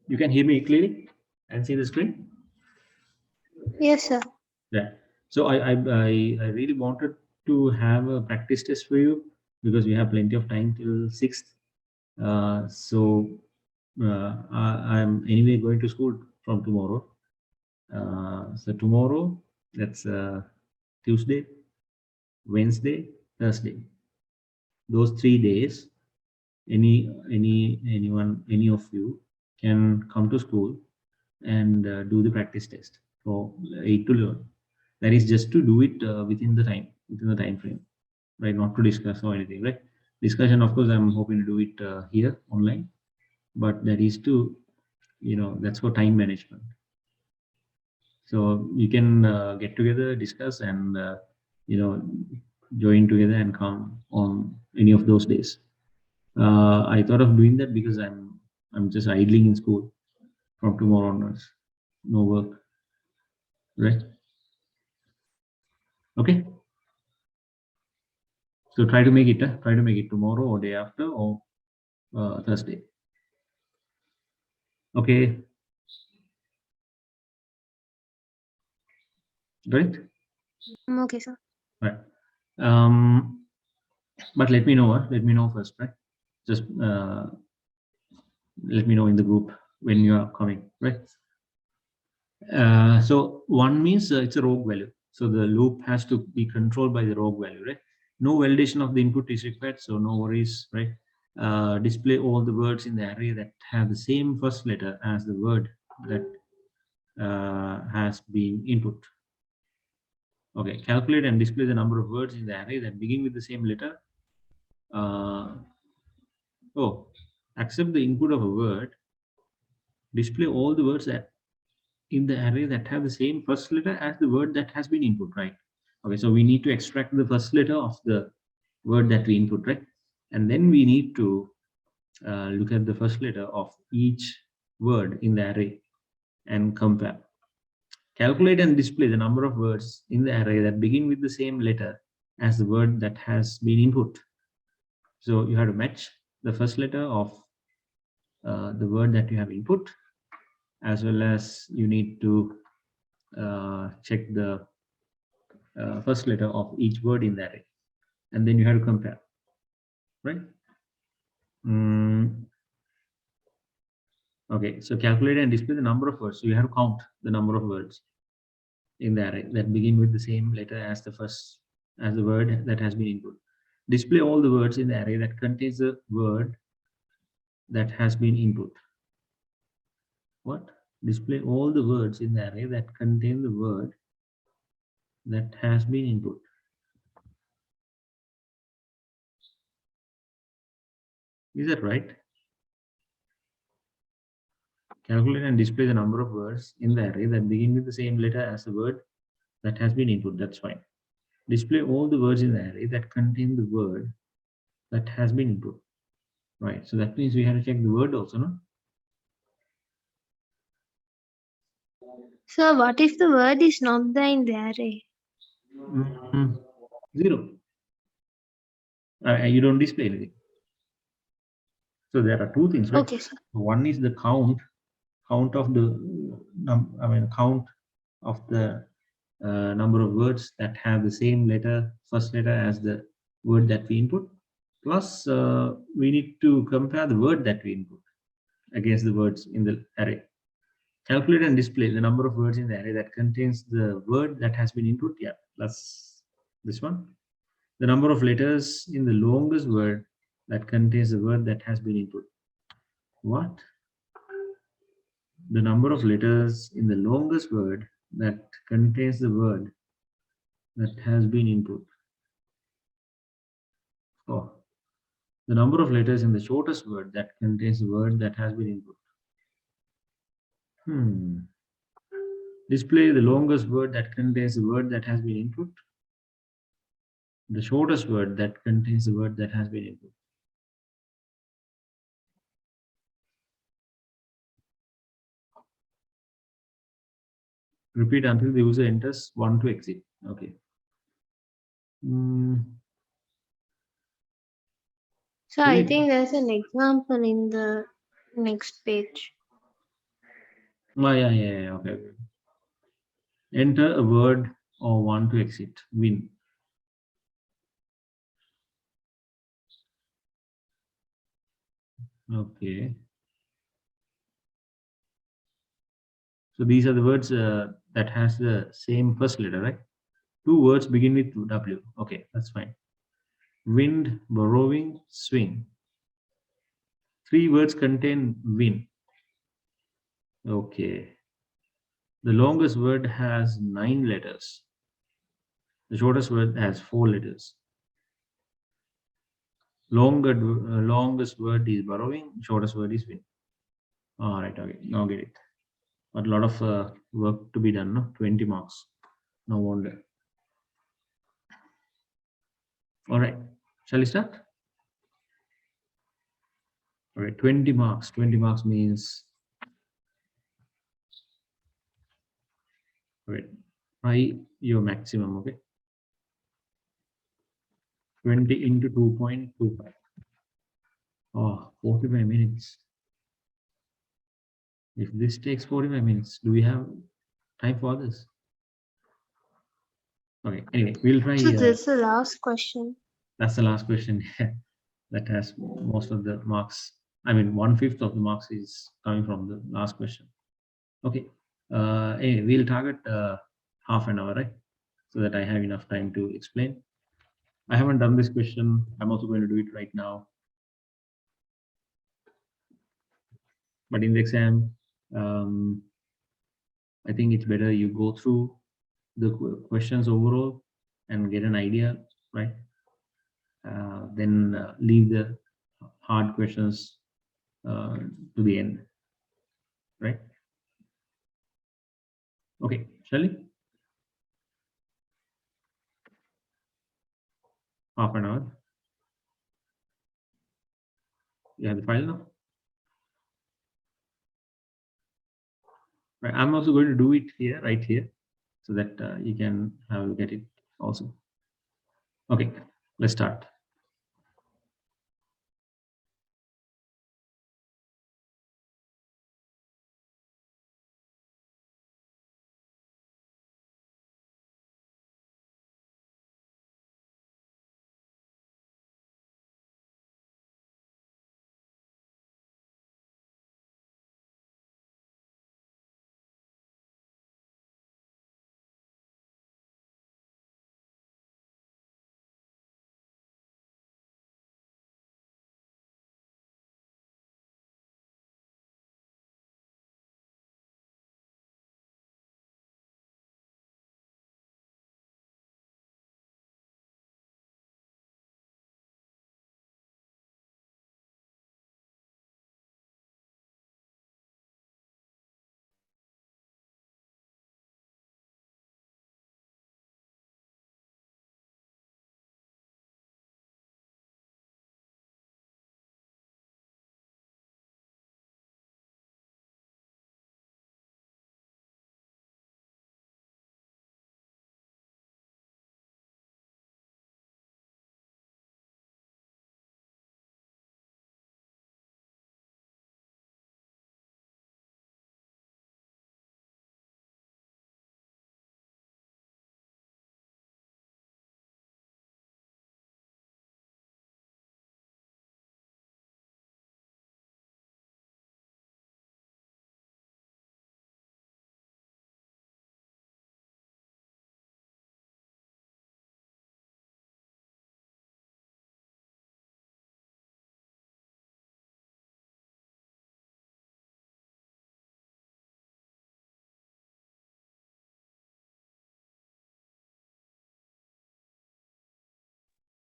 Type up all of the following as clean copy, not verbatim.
You can hear me clearly and see the screen? Yes, sir. Yeah. So I really wanted to have a practice test for you because we have plenty of time till 6th. I'm anyway going to school from tomorrow. So tomorrow, that's Tuesday, Wednesday, Thursday. Those 3 days, any of you can come to school and do the practice test for 8 to 11. That is just to do it within the time frame, right? Not to discuss or anything, right? Discussion, of course, I'm hoping to do it here online, but that is to, that's for time management. So you can get together, discuss, and join together and come on any of those days. I thought of doing that because I'm just idling in school from tomorrow onwards. No work, right? Okay. So try to make it tomorrow or day after or Thursday. Okay. Right. Okay, sir. Right. Um, but let me know. Let me know first, right? Just let me know in the group when you are coming, right? So one means it's a rogue value. So the loop has to be controlled by the rogue value, right? No validation of the input is required, so no worries, right? Display all the words in the array that have the same first letter as the word that has been input. Okay, calculate and display the number of words in the array that begin with the same letter. Accept the input of a word. Display all the words that in the array that have the same first letter as the word that has been input, right? Okay, so we need to extract the first letter of the word that we input, right? And then we need to look at the first letter of each word in the array and compare. Calculate and display the number of words in the array that begin with the same letter as the word that has been input. So you have to match the first letter of the word that you have input, as well as you need to check the first letter of each word in the array, and then you have to compare, right? Okay, so calculate and display the number of words. So you have to count the number of words in the array that begin with the same letter as the word that has been input. Display all the words in the array that contains the word that has been input. What? Display all the words in the array that contain the word that has been input. Is that right? Calculate and display the number of words in the array that begin with the same letter as the word that has been input. That's fine. Display all the words in the array that contain the word that has been input. Right. So that means we have to check the word also, no? Sir, what if the word is not there in the array? 0. You don't display anything. So there are two things, right? Okay, sir. One is the count of the count of the number of words that have the same first letter as the word that we input. Plus, we need to compare the word that we input against the words in the array. Calculate and display the number of words in the array that contains the word that has been input. Yeah, plus this one. The number of letters in the longest word that contains the word that has been input. What? The number of letters in the longest word that contains the word that has been input. Oh, the number of letters in the shortest word that contains the word that has been input. Display the longest word that contains the word that has been input. The shortest word that contains the word that has been input. Repeat until the user enters 1 to exit. Okay. So I think there's an example in the next page. Oh, yeah. Okay. Enter a word or one to exit. Win. Okay. So these are the words that has the same first letter, right? Two words begin with W. Okay, that's fine. Wind, borrowing, swing. Three words contain win. Okay. The longest word has 9 letters. The shortest word has 4 letters. Longest word is borrowing. Shortest word is win. All right. Okay. Now get it. But a lot of work to be done. No, 20 marks. No wonder. All right. Shall we start? All right. 20 marks. 20 marks means. All right. Try your maximum. Okay. 20 into 2.25. Oh, 45 minutes. If this takes 45 minutes, do we have time for others? Okay, anyway, we'll try. So this is the last question. That's the last question that has most of the marks. I mean, 1/5 of the marks is coming from the last question. Okay, anyway, we'll target half an hour, right? So that I have enough time to explain. I haven't done this question. I'm also going to do it right now. But in the exam, I think it's better you go through the questions overall and get an idea, right? Then leave the hard questions to the end, right? Okay, shall we? Half an hour. You have the file now? Right. I'm also going to do it here, right here, so that you can have a look at it also. Okay, let's start.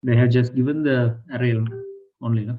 They have just given the array only, no?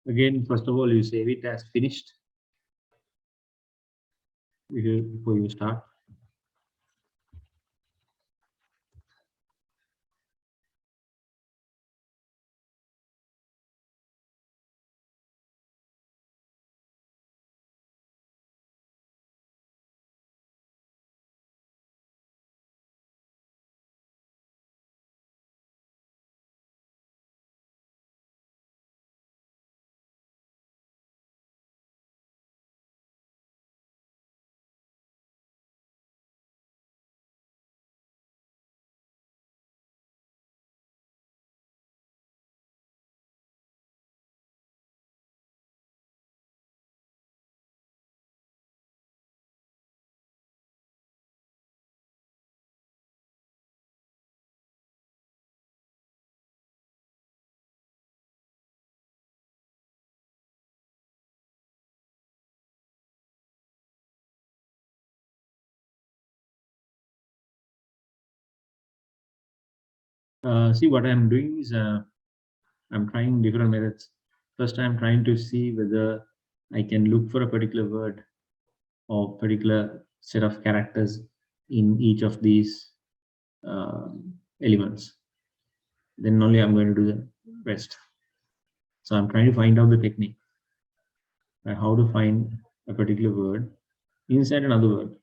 Again, first of all, you save it as finished before you start. See, what I'm doing is I'm trying different methods. First, I'm trying to see whether I can look for a particular word or particular set of characters in each of these elements. Then only I'm going to do the rest. So I'm trying to find out the technique, how to find a particular word inside another word.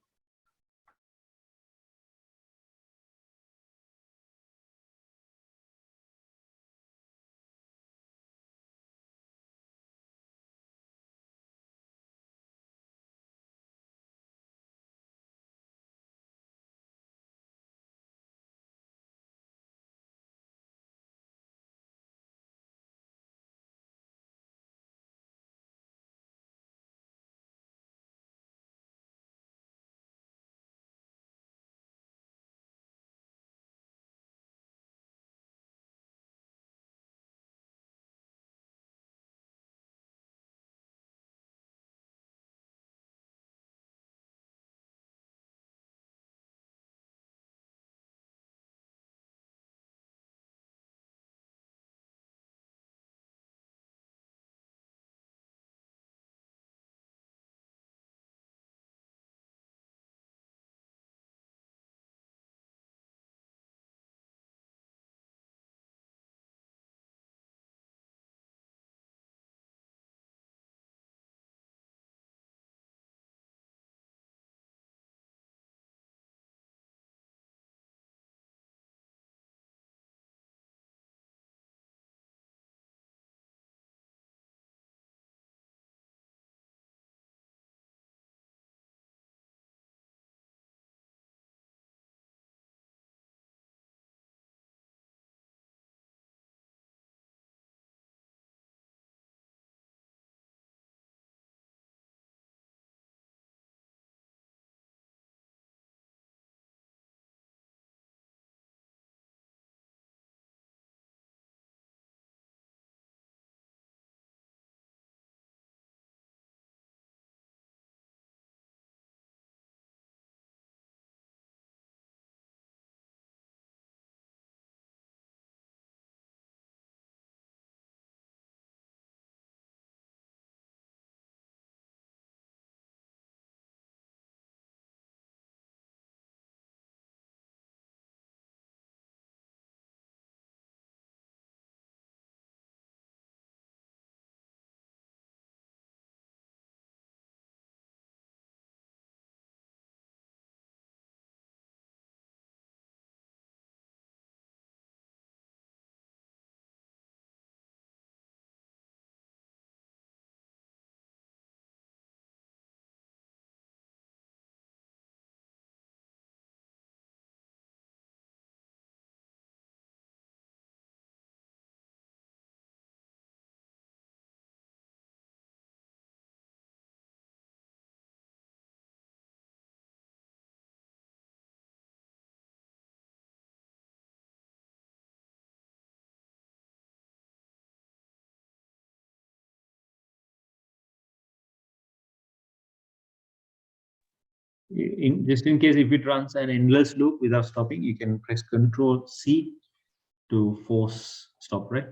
Just in case if it runs an endless loop without stopping, you can press Control C to force stop, right?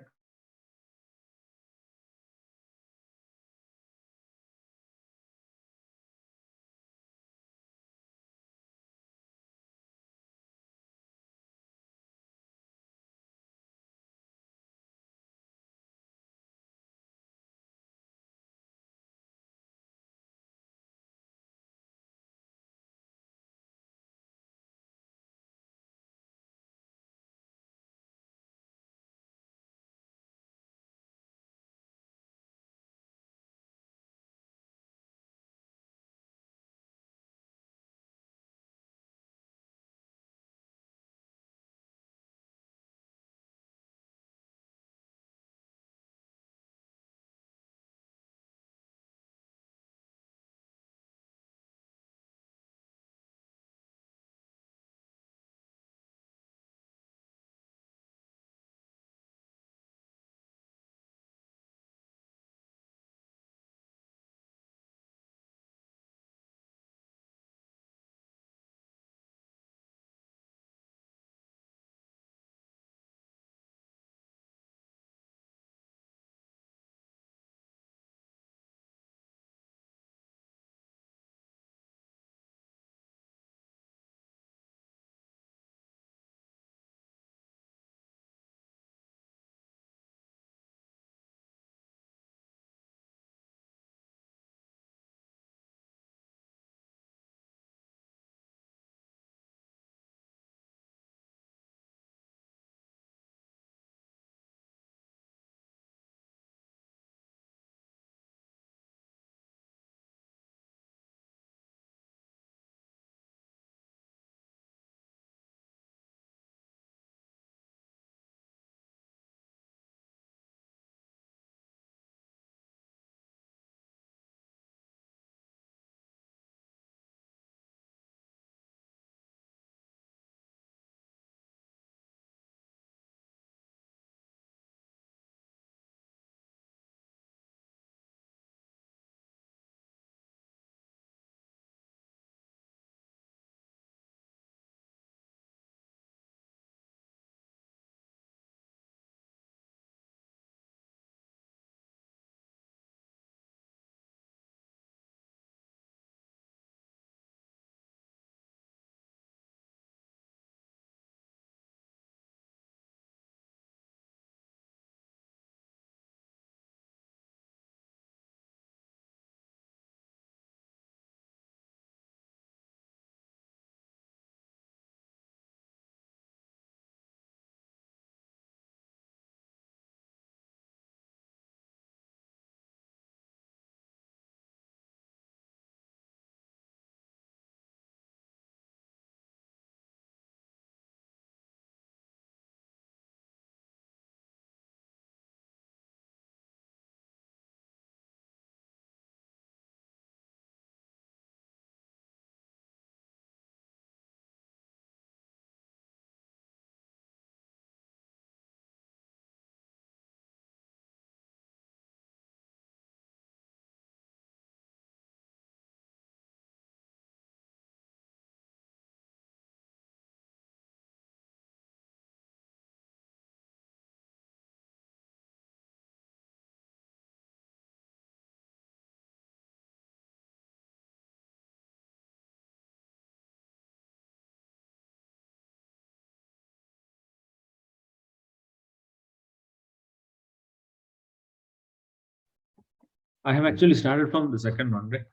I have actually started from the second one, right?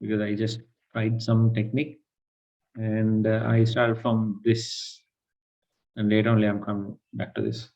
Because I just tried some technique, and I started from this, and later only I'm coming back to this.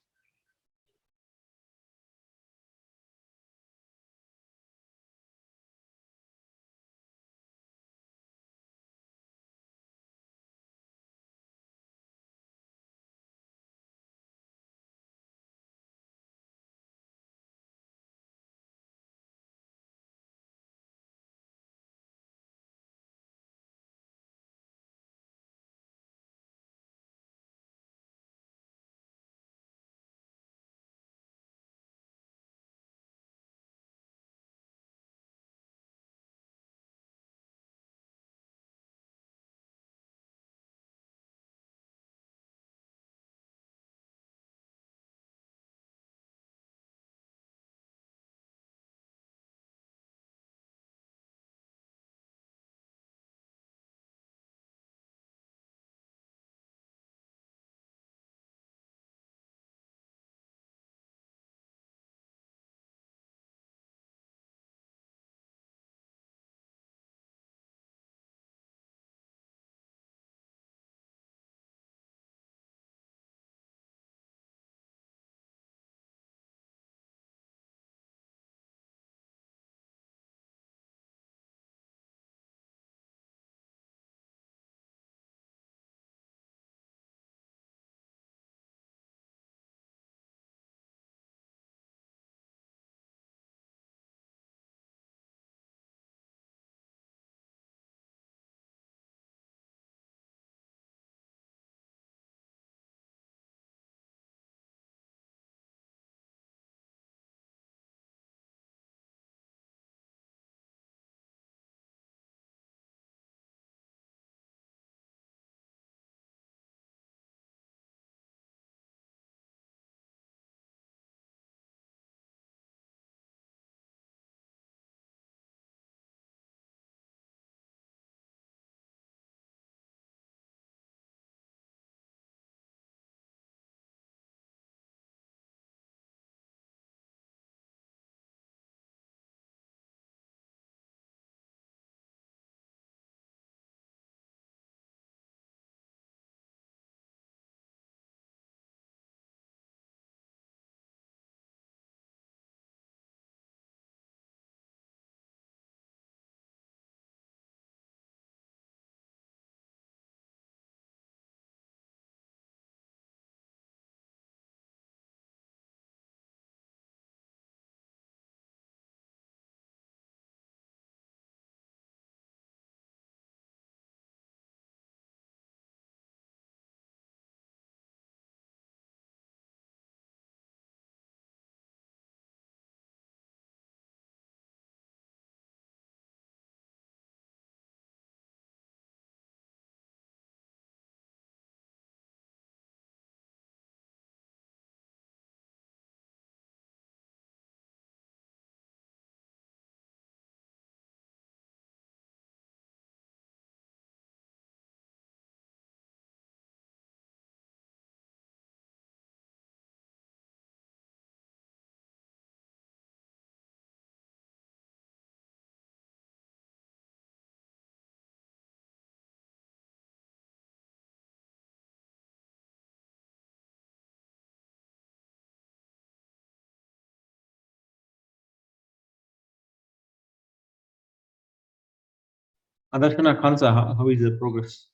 Adarshana Khansa, how is the progress?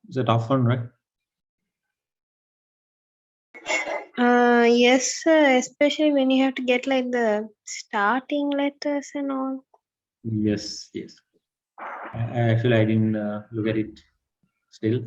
Is it tough one, right? Yes, sir, especially when you have to get like the starting letters and all. Yes, yes. Actually, I didn't look at it still.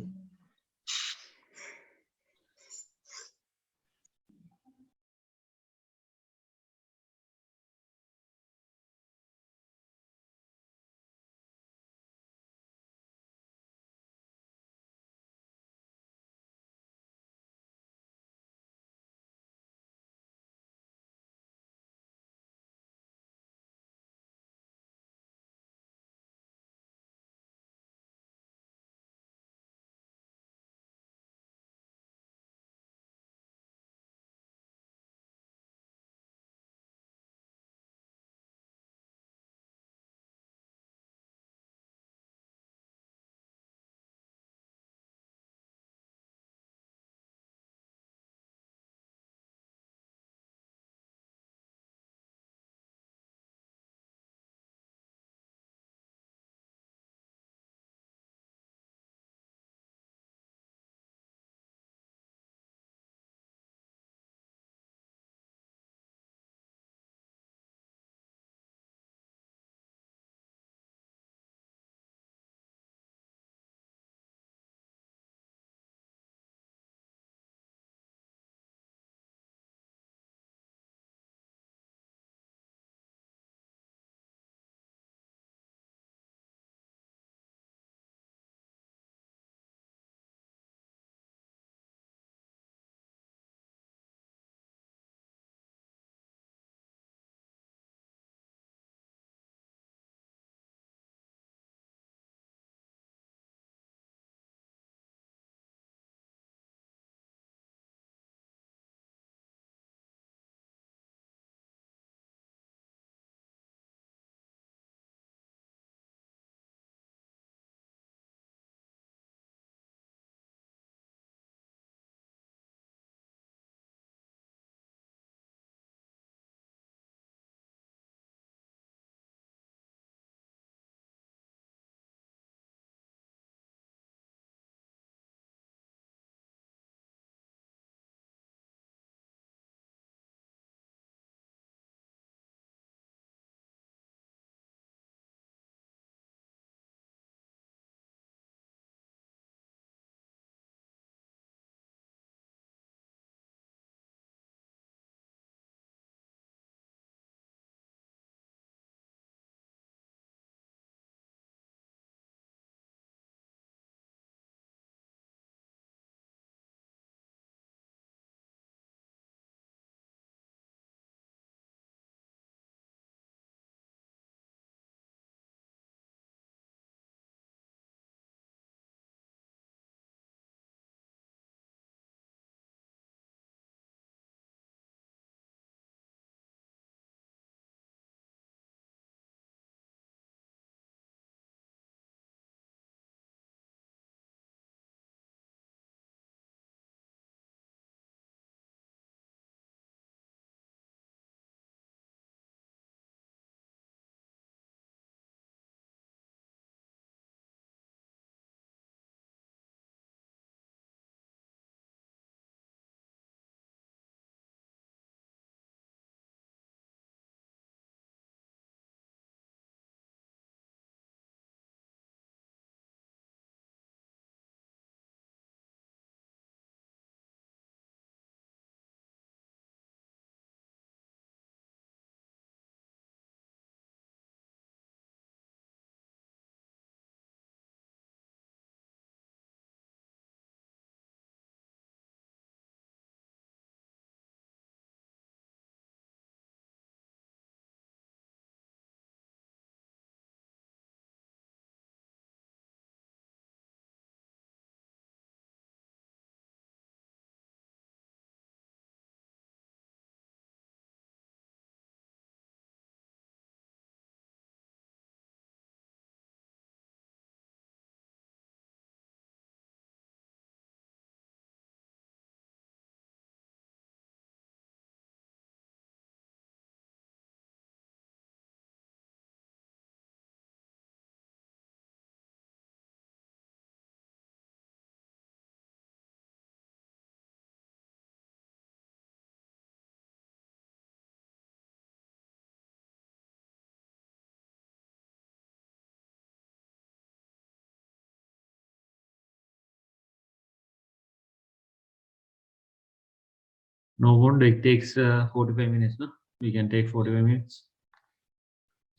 No wonder it takes 45 minutes, no? We can take 45 minutes.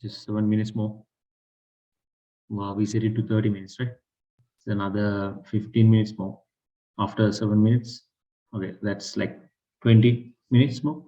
Just 7 minutes more. Wow, we set it to 30 minutes, right? It's another 15 minutes more after 7 minutes. Okay, that's like 20 minutes more.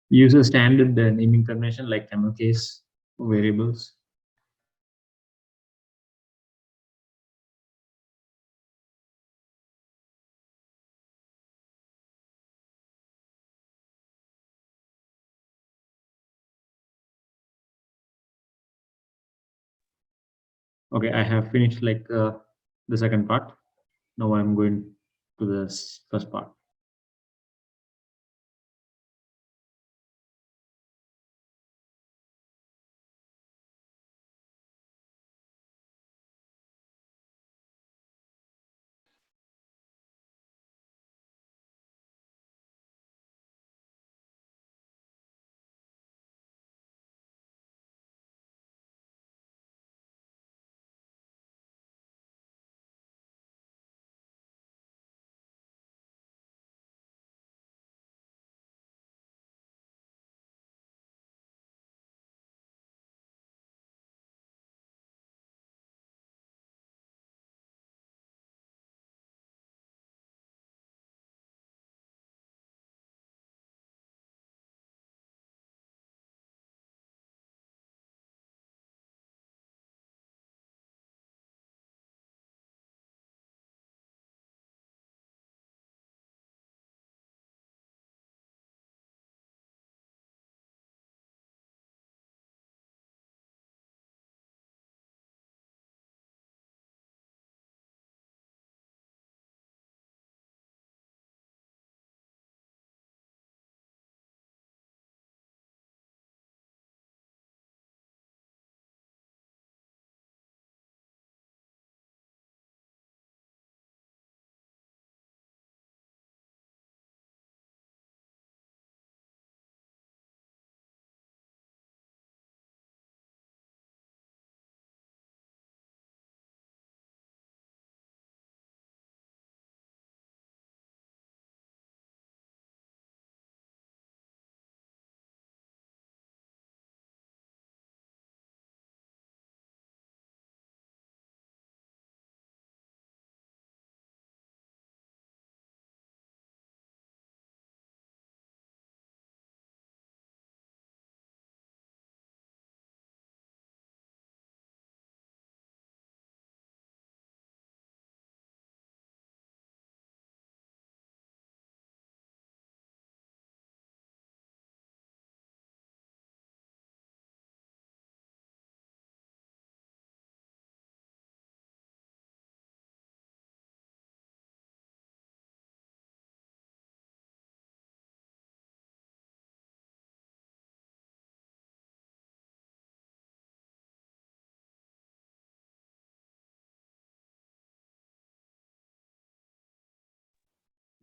Use a standard naming convention like camel case variables. Okay, I have finished like the second part. Now I'm going to the first part.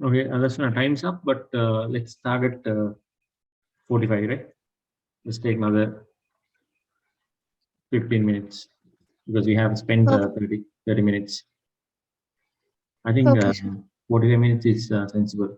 Okay, that's not time's up, but let's target 45, right? Let's take another 15 minutes because we have spent Okay, 30 minutes. I think okay, sir. 45 minutes is sensible.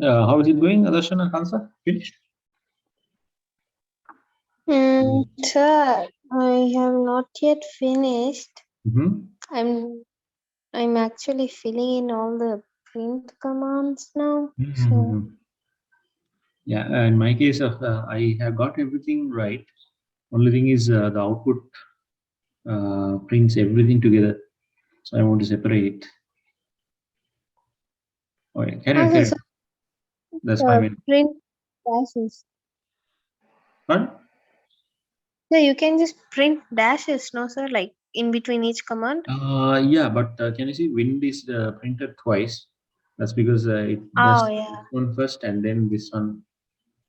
How is it going, Darshan and Khalsa? Finished? Sir, I have not yet finished. Mm-hmm. I'm I'm actually filling in all the print commands now. So Mm-hmm. Yeah, in my case, I have got everything right. Only thing is the output prints everything together. So I want to separate. Okay, carry on, also, carry sir, on. That's 5 minutes. print dashes. But So you can just print dashes, no sir, like in between each command. yeah, but can you see wind is printed twice? That's because it Oh does yeah. this one first and then this one,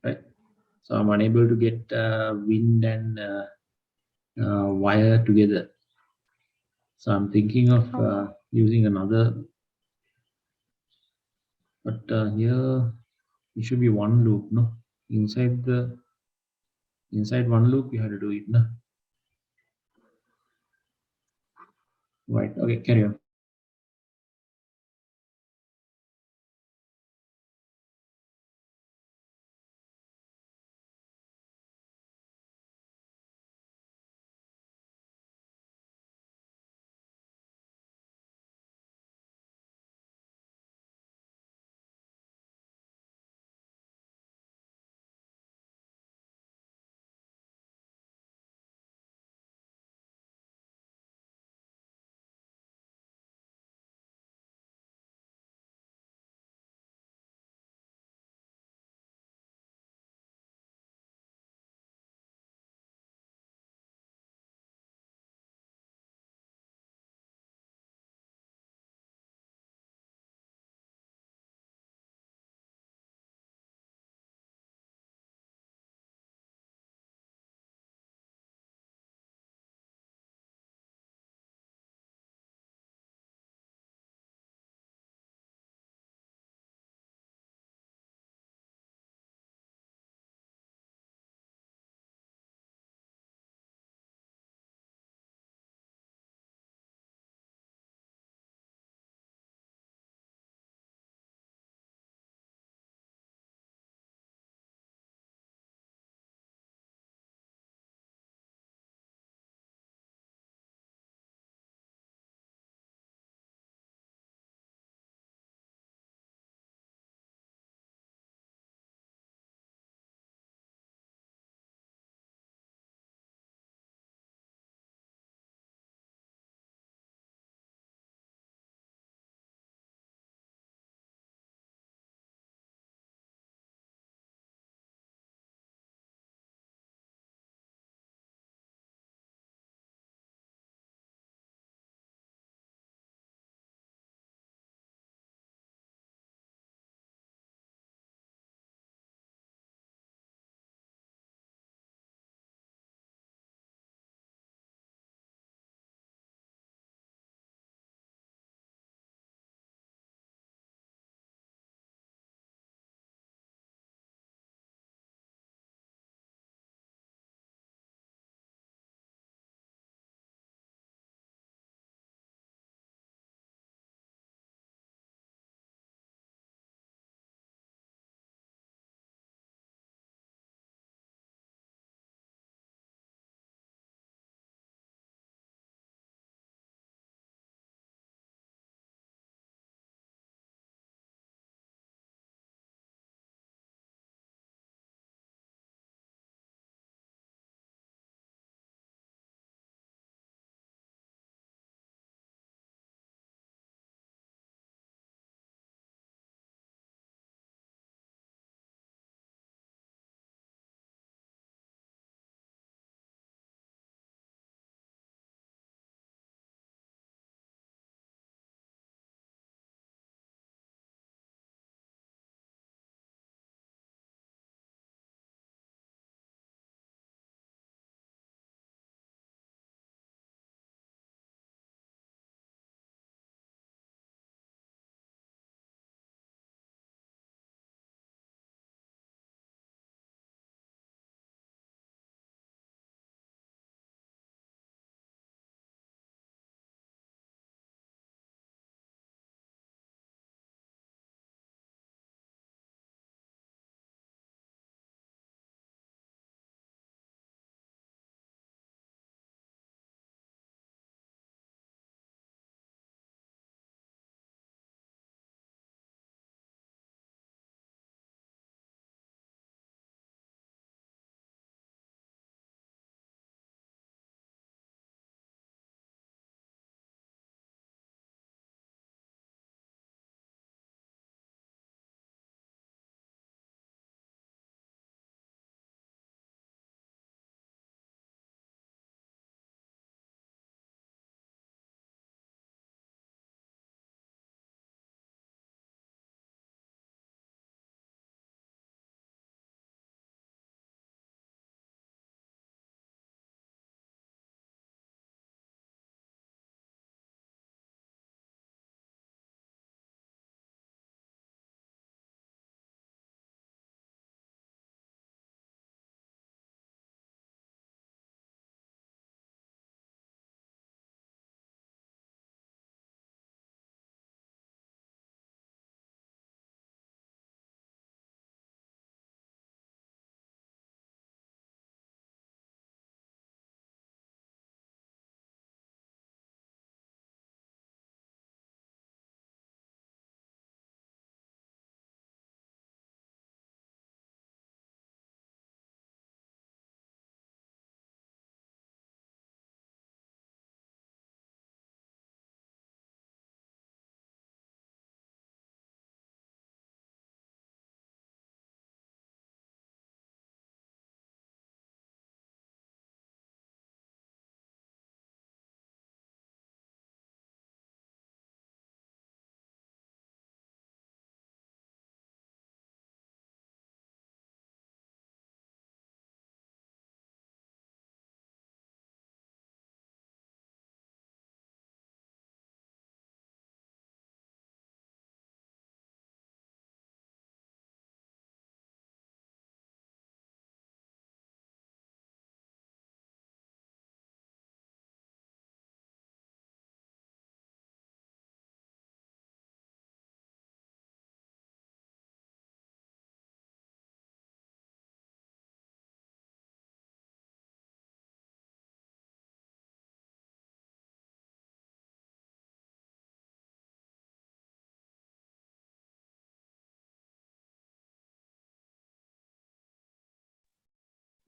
right? So I'm unable to get wind and wire together. So I'm thinking of Oh. using another, but here it should be one loop, no? Inside the inside one loop, you have to do it, no? Right. Okay, carry on.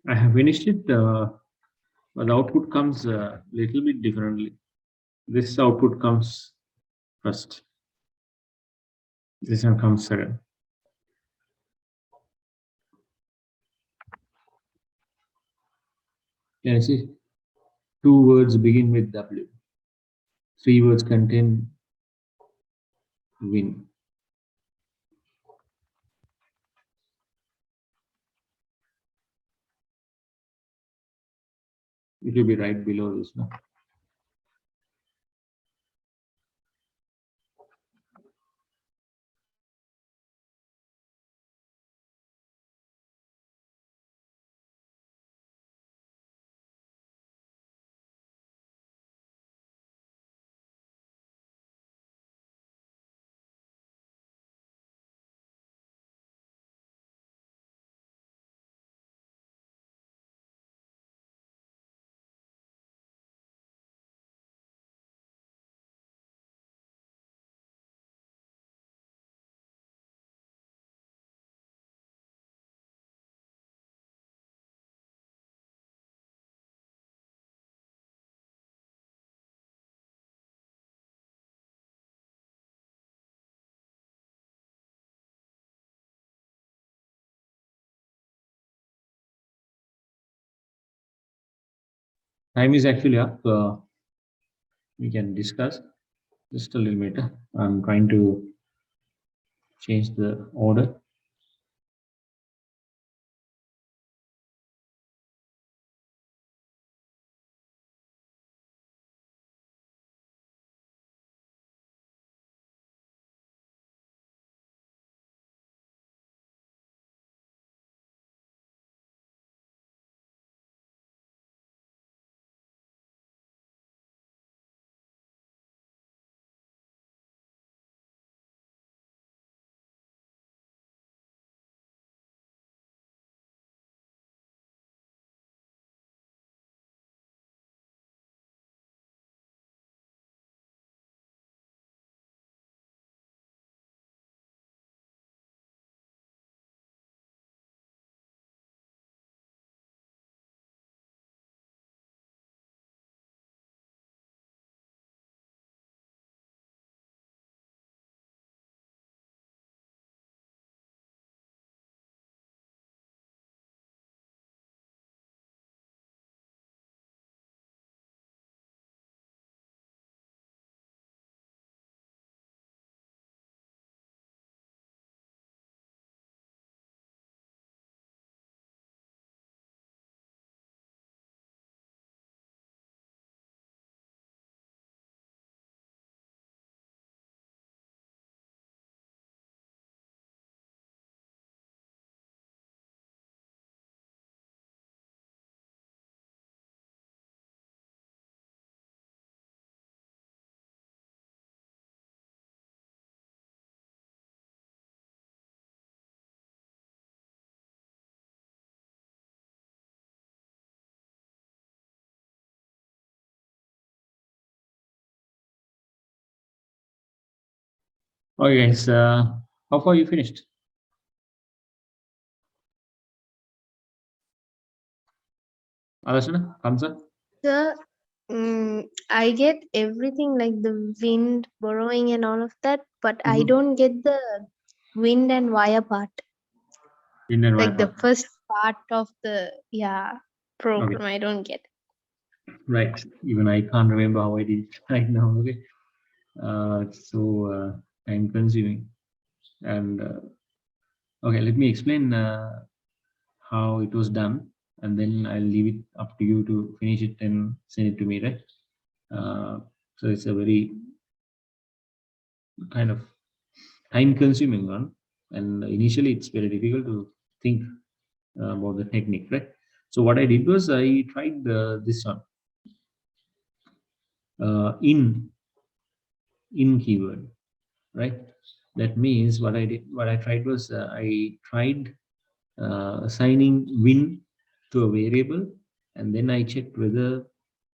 I have finished it, but the output comes a little bit differently. This output comes first. This one comes second. Can you see? Two words begin with W. Three words contain win. It will be right below this one. Time is actually up. We can discuss just a little bit. I'm trying to change the order. Okay, guys. How far you finished? Alashana, Hamza? The I get everything like the wind, borrowing, and all of that, but I Mm-hmm. don't get the wind and wire part. Indian Like the Wi-Fi. first part of the Okay, program, I don't get. right. Even I can't remember how I did it right now. Okay, it's so time consuming. And okay, let me explain how it was done, and then I'll leave it up to you to finish it and send it to me, right? Uh, so it's a very kind of time consuming one, and initially it's very difficult to think about the technique, right? So what I did was I tried this one, in keyword, right? That means what I tried was I tried assigning win to a variable, and then I checked whether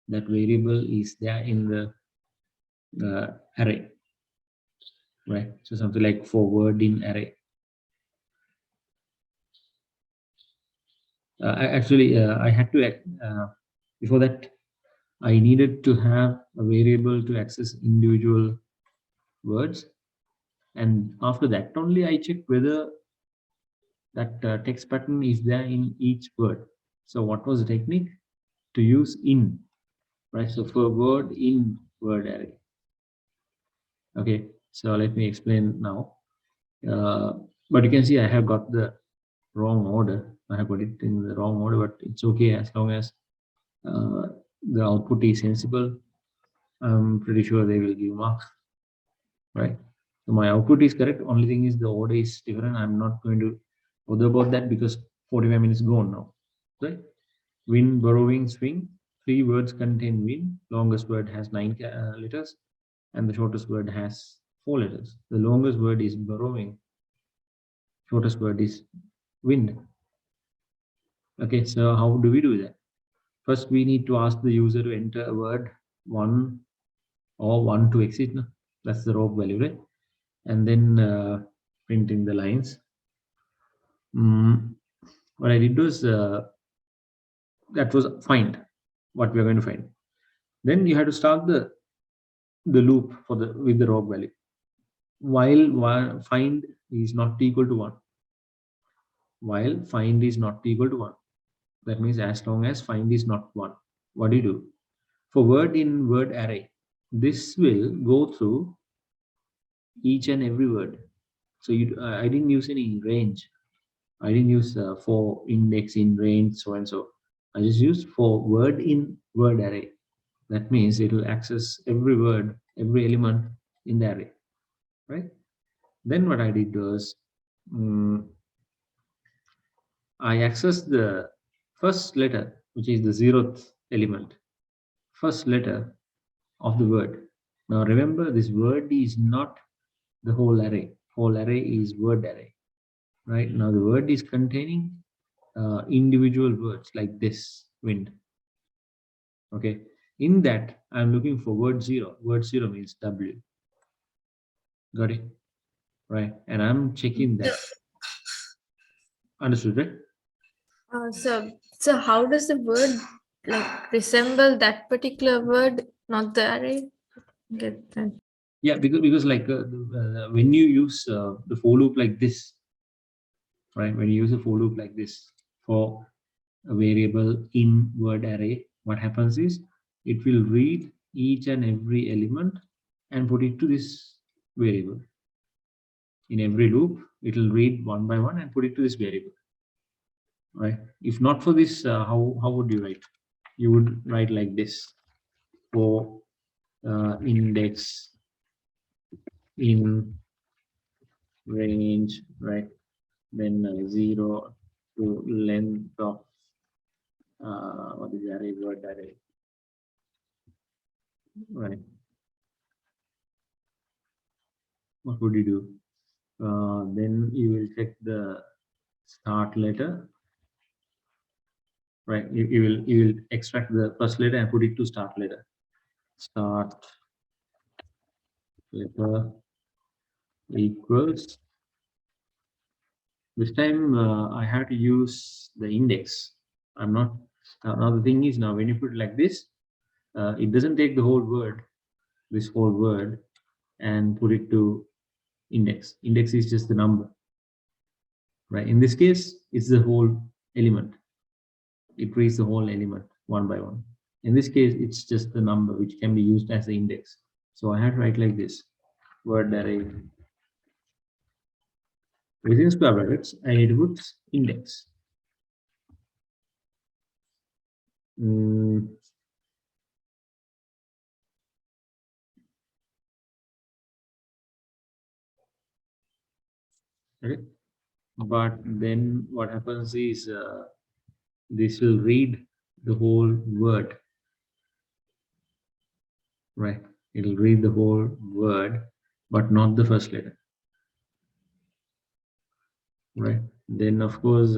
that variable is there in the array, right? So something like forward in array. I had to before that I needed to have a variable to access individual words, and after that only I check whether that text pattern is there in each word. So what was the technique? To use in, right? So for word in word array. Okay, so let me explain now. But you can see I have got the wrong order. I have got it in the wrong order, but it's okay as long as uh, the output is sensible. I'm pretty sure they will give marks, right? So my output is correct. Only thing is the order is different. I'm not going to bother about that because 45 minutes gone now, right? Win, borrowing, swing. 3 words contain win. Longest word has 9 letters, and the shortest word has 4 letters. The longest word is borrowing. Shortest word is wind. Okay, so how do we do that? First, we need to ask the user to enter a word 1 or 1 to exit. No? That's the rope value, right? And then print in the lines. What I did was that was find what we are going to find. Then you have to start the loop for the with the rope value. While find is not equal to 1. While find is not equal to 1. That means as long as find is not 1. What do you do? For word in word array, this will go through each and every word. So I didn't use any range. I didn't use for index in range so and so. I just used for word in word array. That means it will access every word, every element in the array, right? Then what I did was I accessed the first letter, which is the 0th element, first letter of the word. Now remember, this word is not the whole array. Whole array is word array, right? Now the word is containing individual words like this, wind. Okay, in that I'm looking for word 0. Word 0 means W. Got it? Right, and I'm checking that. Understood, right? So how does the word like resemble that particular word, not the array? Get that. Yeah, because like when you use the for loop like this, right? When you use a for loop like this for a variable in word array, what happens is it will read each and every element and put it to this variable. In every loop, it will read one by one and put it to this variable, right? If not for this, how would you write? You would write like this: for index in range, right? Then 0 to length of what is the array, word array, right? What would you do? Then you will check the start letter, right? You will extract the first letter and put it to start letter. Start letter equals. This time I have to use the index. I'm not. Now the thing is, now when you put it like this, it doesn't take the whole word, this whole word, and put it to index. Index is just the number, right? In this case, it's the whole element. It reads the whole element one by one. In this case, it's just the number which can be used as the index. So I have to write like this: word array within square brackets. I need to put index. Okay, but then what happens is this will read the whole word, right? It'll read the whole word, but not the first letter, right? Then of course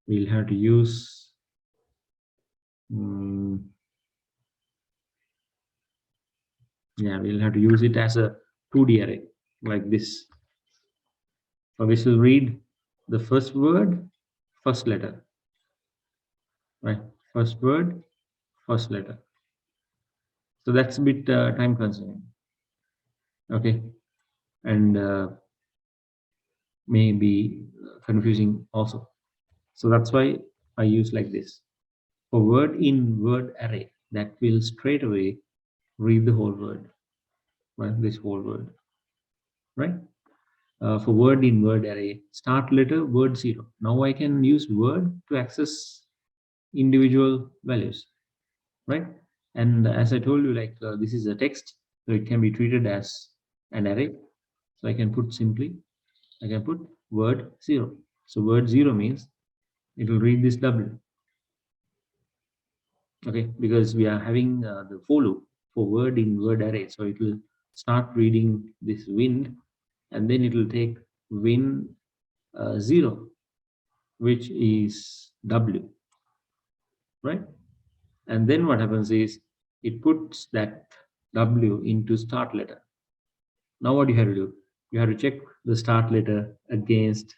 we'll have to use yeah, we'll have to use it as a 2D array like this. So this will read the first word, first letter. right? First word, first letter. So that's a bit time consuming. Okay, and may be confusing also. So that's why I use like this. For word in word array, that will straight away read the whole word, right? This whole word, right? For word in word array, start letter word 0. Now I can use word to access individual values, right? And as I told you, like this is a text, so it can be treated as an array. So I can put simply, I can put word 0. So word 0 means it will read this W. Okay, because we are having the for loop for word in word array. So it will start reading this wind, and then it will take win 0, which is W, right? And then what happens is it puts that W into start letter. Now what you have to do? You have to check the start letter against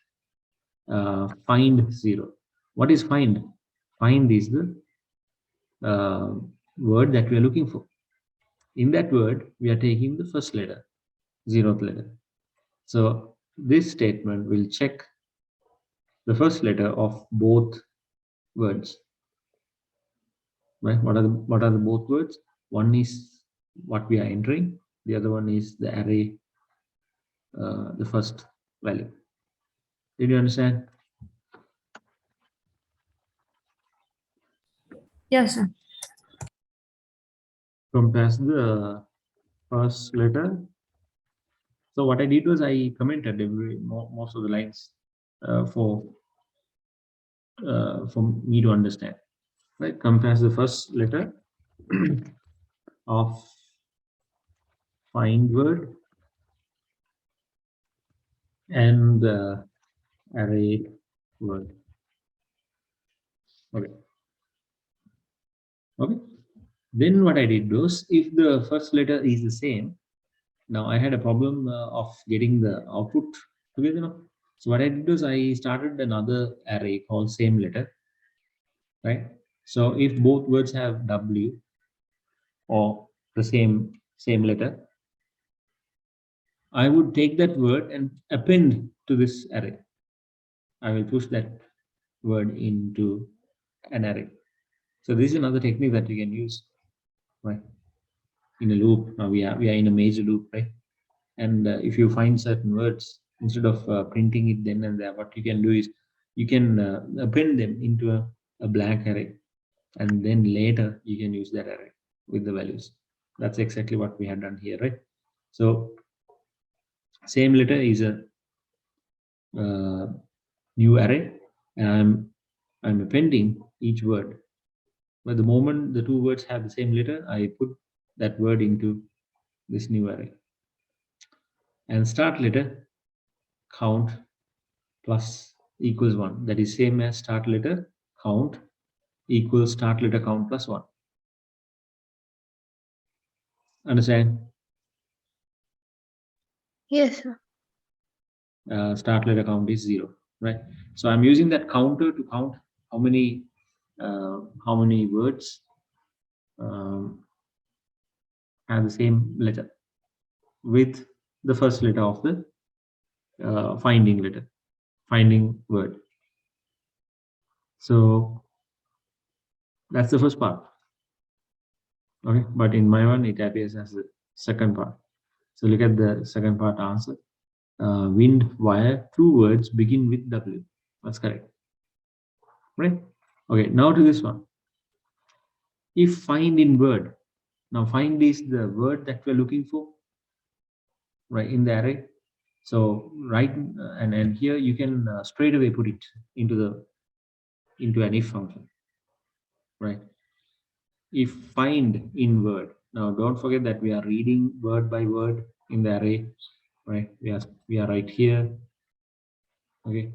find 0. What is find? Find is the word that we are looking for. In that word, we are taking the first letter, 0th letter. So this statement will check the first letter of both words. Right? What are the both words? One is what we are entering. The other one is the array, the first value. Did you understand? Yes, sir. Compass the first letter. So what I did was I commented most of the lines for me to understand. Right? Compass the first letter of find word and the array word. Okay. Okay. Then what I did was, if the first letter is the same, now I had a problem of getting the output together. Now. So what I did was I started another array called same letter, right? So if both words have W or the same letter, I would take that word and append to this array. I will push that word into an array. So this is another technique that you can use, right? In a loop. Now we are in a major loop, right? And if you find certain words, instead of printing it then and there, what you can do is you can append them into a blank array, and then later you can use that array with the values. That's exactly what we have done here, right? So same letter is a uh, new array, and I'm appending each word. But the moment the two words have the same letter, I put that word into this new array. And start letter count plus equals 1. That is same as start letter count equals start letter count plus 1. Understand? Yes, sir. Start letter count is 0, right? So I'm using that counter to count how many words have the same letter with the first letter of the finding word. So that's the first part. Okay, but in my one it appears as the second part. So look at the second part answer. Wind, wire, two words begin with W. That's correct, right? Okay, now to this one. If find in word, now find is the word that we're looking for, right, in the array. So right, and here you can straight away put it into an if function, right? If find in word. Now don't forget that we are reading word by word in the array, right? We are right here. Okay.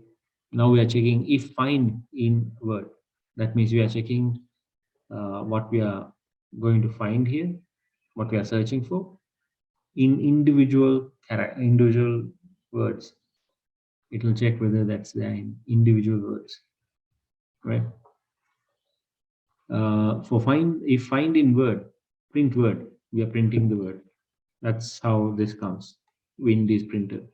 Now we are checking if find in word. That means we are checking what we are going to find here, what we are searching for in individual words. It will check whether that's there in individual words, right? For find, if find in word, print word, we are printing the word. That's how this comes. Wind is printed,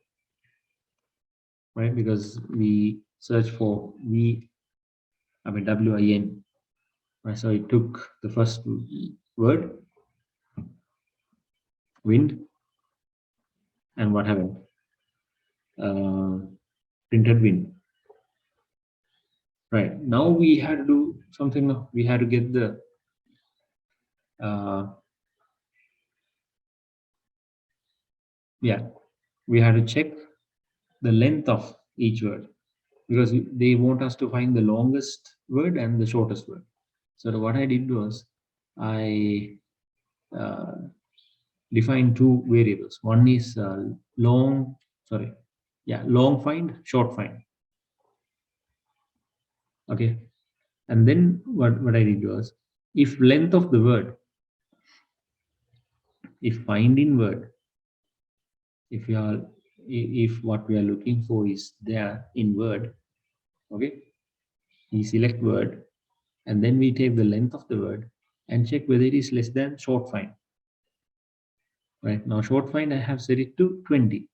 right? Because we search for WIN. Right? So it took the first word, wind, and what happened? Printed wind. Right. Now we had to do something. We had to get the we had to check the length of each word, because they want us to find the longest word and the shortest word. So what I did was I defined two variables. One is long find, short find. Okay. And then what I did was, if length of the word, if find in word, if what we are looking for is there in word, okay, we select word, and then we take the length of the word and check whether it is less than short find. Right now, short find I have set it to 20,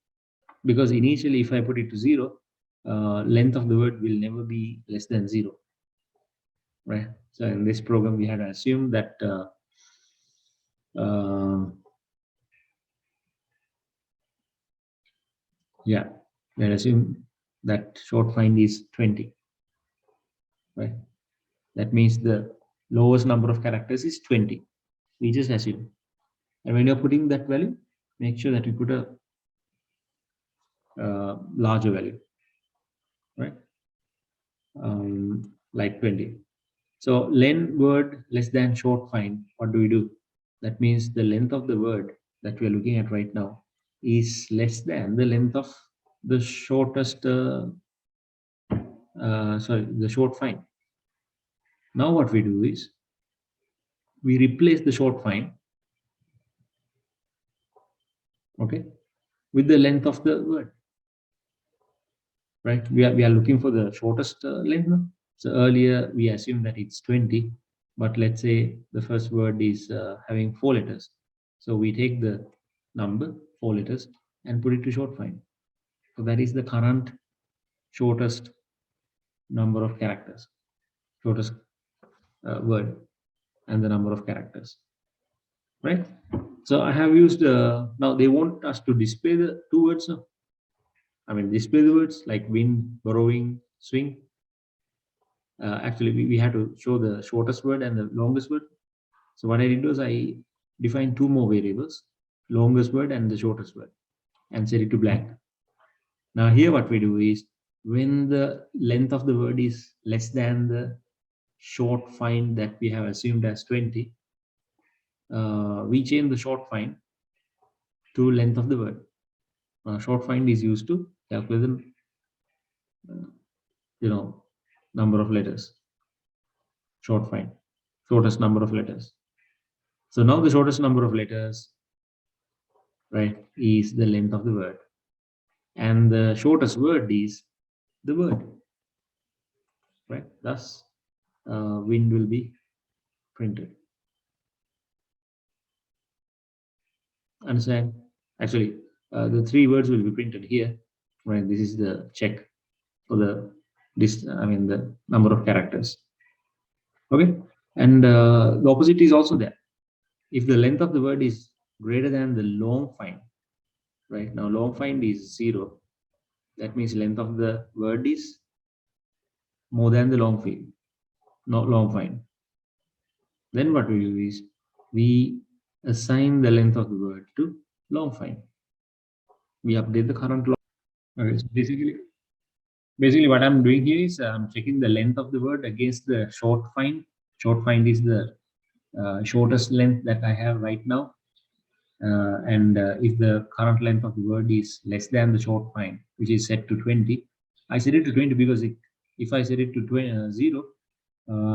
because initially if I put it to 0, length of the word will never be less than 0. Right. So in this program, we had to assume that we assume that short find is 20. Right. That means the lowest number of characters is 20. We just assume. And when you're putting that value, make sure that you put a larger value, right? Like 20. So len word less than short find, what do we do? That means the length of the word that we are looking at right now is less than the length of the shortest, the short find. Now what we do is, we replace the short find, okay, with the length of the word. Right? We are looking for the shortest length now. So earlier we assumed that it's 20, but let's say the first word is having 4 letters. So we take the number 4 letters and put it to short find. So that is the current shortest number of characters, shortest word, and the number of characters. Right? So I have used, now they want us to display the two words now. I mean, display the words like wind, borrowing, swing. Actually, we had to show the shortest word and the longest word. So what I did was I defined two more variables, longest word and the shortest word, and set it to blank. Now here what we do is, when the length of the word is less than the short find that we have assumed as 20, we change the short find to length of the word. Short find is used to calculate the number of letters. Short find, shortest number of letters. So now the shortest number of letters, right, is the length of the word, and the shortest word is the word, right? Thus, wind will be printed. Understand? Actually, the 3 words will be printed here, right? This is the check for the the number of characters. Okay, and the opposite is also there. If the length of the word is greater than the long find, right? Now long find is 0. That means length of the word is more than the long find, not long find. Then what we do is, we assign the length of the word to long find. We update the current long. Okay, so basically what I'm doing here is I'm checking the length of the word against the short find. Short find is the shortest length that I have right now. And if the current length of the word is less than the short find, which is set to 20, I set it to 20 because if I set it to 0,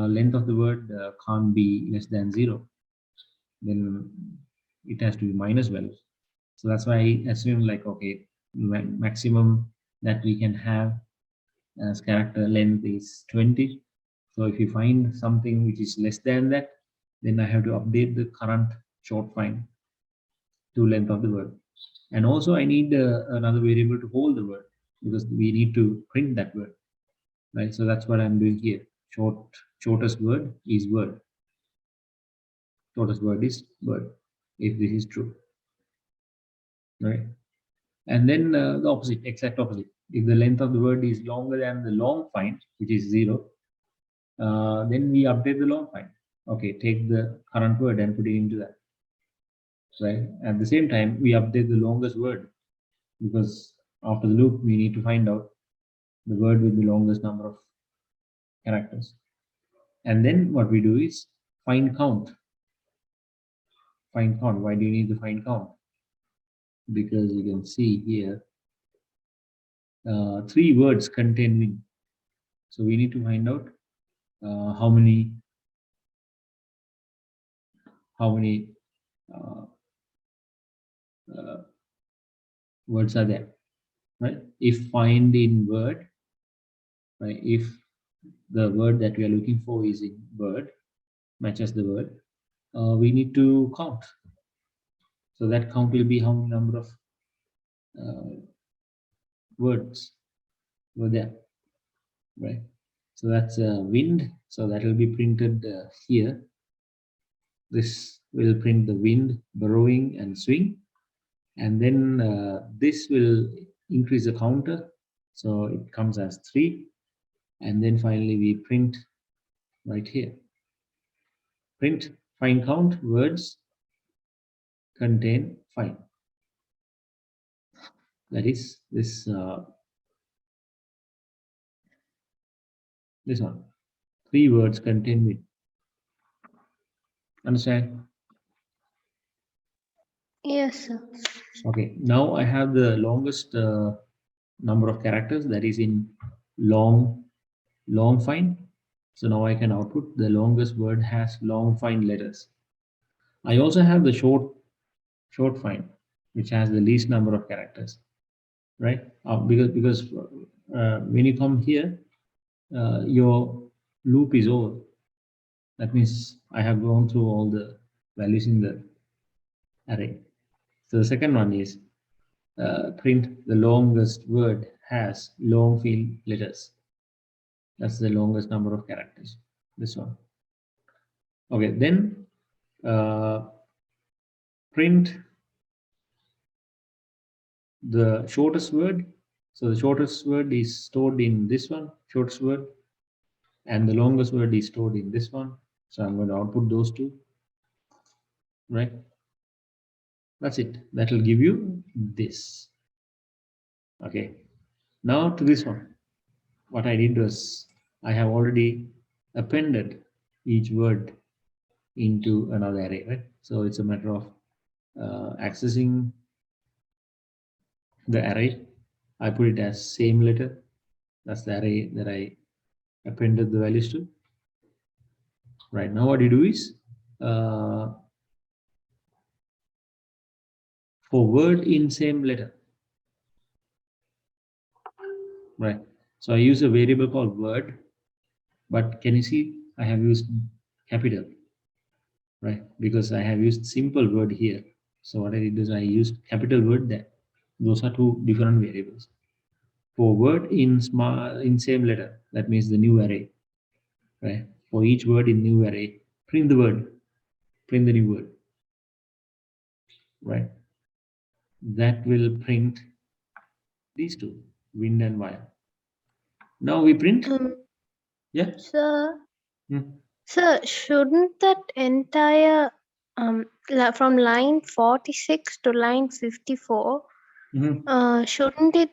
length of the word can't be less than 0. Then it has to be minus values. So that's why I assume, like, okay, maximum that we can have as character length is 20. So if you find something which is less than that, then I have to update the current short find to length of the word. And also I need another variable to hold the word, because we need to print that word, right? So that's what I'm doing here. Shortest word is word. Shortest word is word, if this is true, right? And then the opposite, exact opposite. If the length of the word is longer than the long find, which is 0, then we update the long find. Okay, take the current word and put it into that, right? At the same time, we update the longest word, because after the loop, we need to find out the word with the longest number of characters. And then what we do is find count. Find count. Why do you need to find count? Because you can see here, 3 words contain min. So we need to find out how many uh, uh, words are there, right? If find in word, right? If the word that we are looking for is in word, matches the word, we need to count. So that count will be how many number of words were there, right? So that's wind. So that will be printed here. This will print the wind, burrowing, and swing. And then this will increase the counter. So it comes as 3. And then finally we print right here. Print find count words contain find. That is this this one. 3 words contain with. Understand? Yes, sir. Okay. Now I have the longest number of characters, that is in long find. So now I can output the longest word has long find letters. I also have the short find, which has the least number of characters, right? Because when you come here, your loop is over. That means I have gone through all the values in the array. So the second one is print the longest word has long field letters. That's the longest number of characters. This one. Okay, then print the shortest word. So the shortest word is stored in this one, shortest word, and the longest word is stored in this one. So I'm going to output those two, right? That's it. That will give you this. Okay. Now to this one. What I did was I have already appended each word into another array, right? So it's a matter of accessing the array. I put it as same letter. That's the array that I appended the values to. Right now, what you do is for word in same letter, right? So I use a variable called word, but can you see I have used capital, right? Because I have used simple word here. So what I did is I used capital word there. Those are 2 different variables. For word in same letter, that means the new array, right? For each word in new array, print the word, print the new word, right? That will print these 2, wind and wire. Now we print, yeah. Sir, Hmm. sir, shouldn't that entire from line 46 to line 54, Mm-hmm. shouldn't it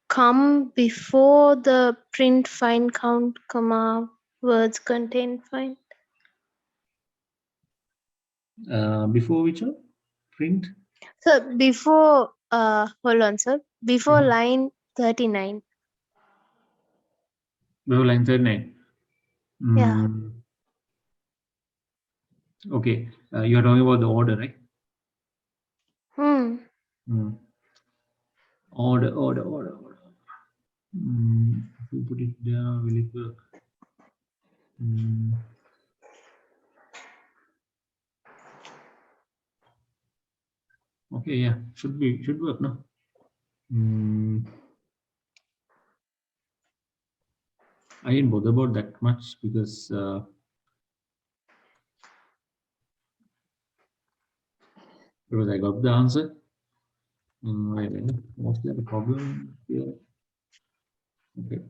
come before the print find count comma words contain find? Before which one? Print. So before hold on, sir. Before Mhm. line 39. Before line 39. Yeah. Okay. You are talking about the order, right? Hmm. Mm. Order. If you put it there, will it work? Okay, yeah, should work, no? I didn't bother about that much because I got the answer. Was there a problem here? Okay.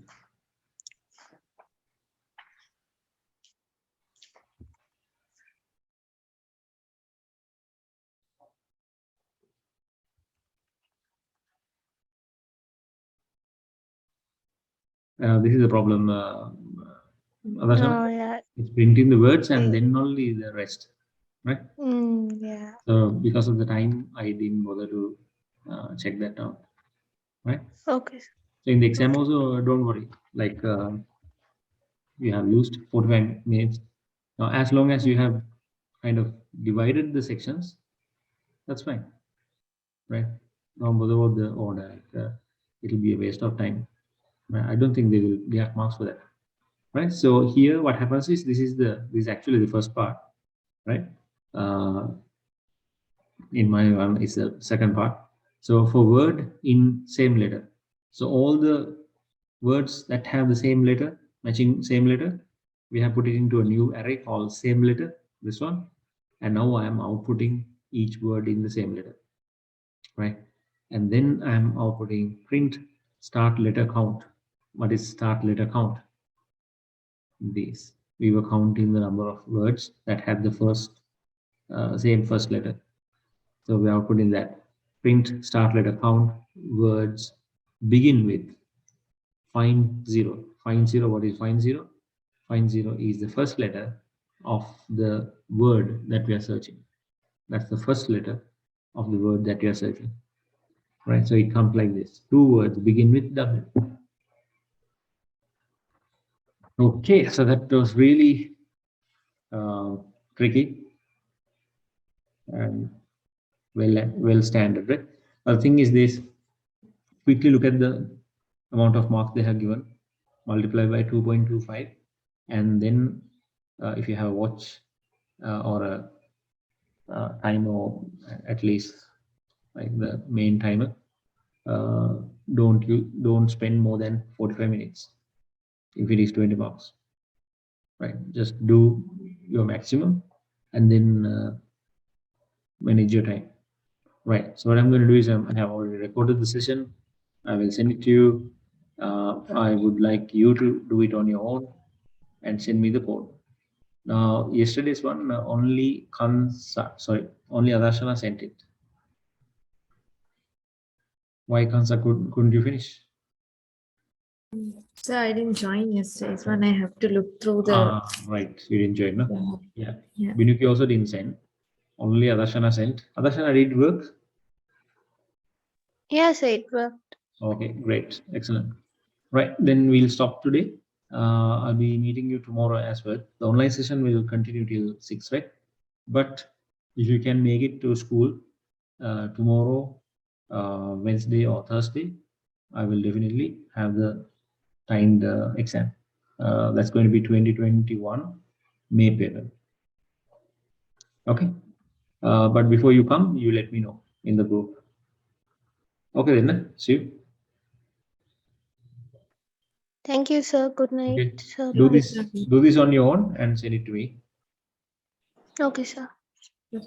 This is the problem. Oh, yeah. It's printing the words and then only the rest, right? Yeah. So because of the time, I didn't bother to check that out, right? Okay. So in the exam also, don't worry. Like you have used 45 minutes. Now, as long as you have kind of divided the sections, that's fine, right? Don't bother about the order. It'll be a waste of time. Right? I don't think they will get marks for that, right? So here, what happens is this is actually the first part, right? In my one is the second part. So for word in same letter, so all the words that have the same letter, matching same letter, we have put it into a new array called same letter, this one. And now I am outputting each word in the same letter, right? And then I am outputting print start letter count. What is start letter count? This. We were counting the number of words that had the first same first letter. So we are putting that print start letter count words begin with find zero. Find zero. What is find zero? Find zero is the first letter of the word that we are searching. That's the first letter of the word that we are searching. Right. So it comes like this. Two words begin with W. Okay. So that was really tricky and well standard, right? The thing is this, quickly look at the amount of marks they have given, multiply by 2.25, and then if you have a watch or a timer, at least like the main timer, don't spend more than 45 minutes if it is 20 marks, right? Just do your maximum and then manage your time. Right. So what I'm going to do is I have already recorded the session. I will send it to you. I would like you to do it on your own and send me the code. Now, yesterday's one only only Adarshana sent it. Why Kansa couldn't you finish? So I didn't join yesterday's one. I have to look through the. Right. You didn't join, no? Yeah. Yeah. Binuki also didn't send. Only Adarshana sent. Adarshana, did it work? Yes, it worked. Okay, great. Excellent. Right. Then we'll stop today. I'll be meeting you tomorrow as well. The online session will continue till 6, right? But if you can make it to school tomorrow, Wednesday or Thursday, I will definitely have the timed exam. That's going to be 2021 May paper. Okay. But before you come, you let me know in the group. Okay, then. See you. Thank you, sir. Good night, Okay. sir. Do Bye. this on your own and send it to me. Okay, sir. Yes.